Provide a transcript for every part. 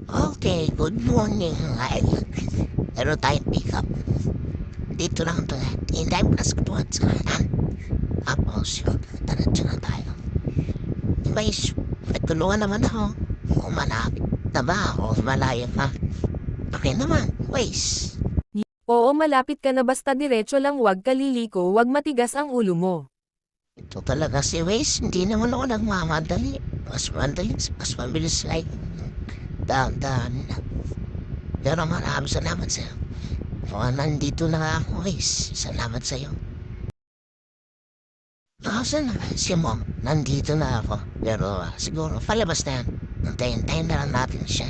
Okay, good morning. Ay, meron tayong pick-up. Dito lang ito. Hintay mo na sa katuan sa kanan. Tapos yun, taradyo na tayo. Guys, nagtulungan naman ako. Kung malapit na ba o malayo pa. Okay naman, guys. Oo, malapit ka na, basta diretso lang, wag kaliliko, wag matigas ang ulo mo. Ito talaga si Waze. Hindi naman ako nagmamadali. Mas madali, mas mabilis like dahan-dahan na. Pero maraming salamat sa'yo. Nandito na ako, Waze. Salamat sa'yo. Nasaan na si Mom? Nandito na ako. Pero siguro palabas na yan. Antayin na lang natin siya.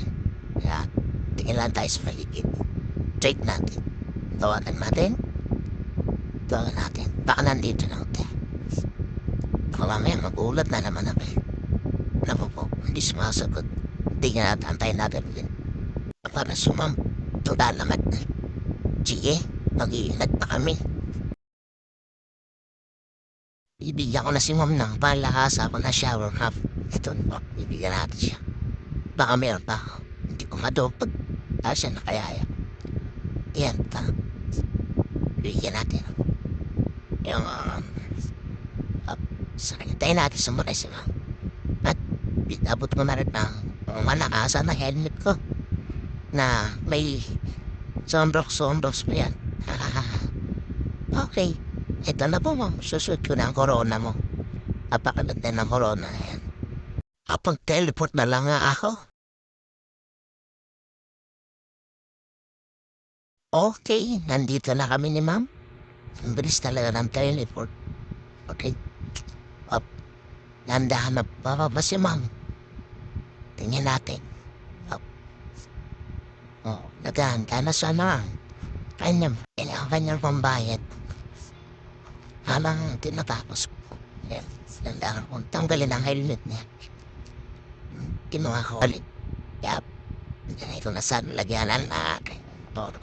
Kaya tingin lang tayo sa paligid. Check natin. Tawagan natin. Tawagan natin. Baka nandito lang tayo. Baka mamaya magulat na naman ako. Naku po, hindi sumasagot. Tingnan natin, antayin natin din. Para sumam. Tuda naman. Sige, mag-iingat pa kami. Ibigyan ko na si Mom ng palahasa ako na shower cup. Ito po, ibigyan natin siya. Baka meron pa ako. Hindi ko madopag. Siya na kaya yan. Yan pa. Ibigyan natin. Yung, sakitayin natin sa muna si Mom. At abot ko na rin ng malakasan na helmet ko. Na may sombrox pa yan. Okay. Ito na po, Ma'am. Susuot ko na ang corona mo. Napakaganda ng corona na yan. Kapag teleport na lang nga ako. Okay, nandito na kami ni Ma'am. Ang bilis talaga ng teleport. Okay. Up. Nandahan na ba si Ma'am? Tingnan natin. Up. Oh, naghahanda na sana. Kanyang pambayad. Habang tinatapos ko. Yan. Nandahan kong tanggalin ang helmet niya. Kinuha ko ulit. Yap. Ito na saan lagyanan na todo.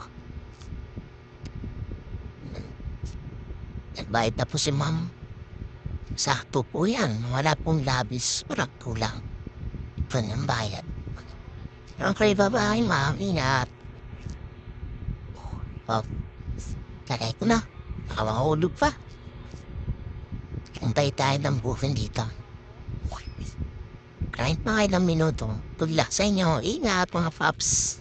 Nagbayad na po si Ma'am. Sakto po yan. Wala pong labis. Walang kulang. Ito na ang bayad. Okay, bye-bye, Ma'am. Ingat. Oh. Kaya ko na. Baka makahulog pa. Hintay tayo ng buffin dito. Kahit mga ilang minuto, good luck sa inyo. Ingat mga paps.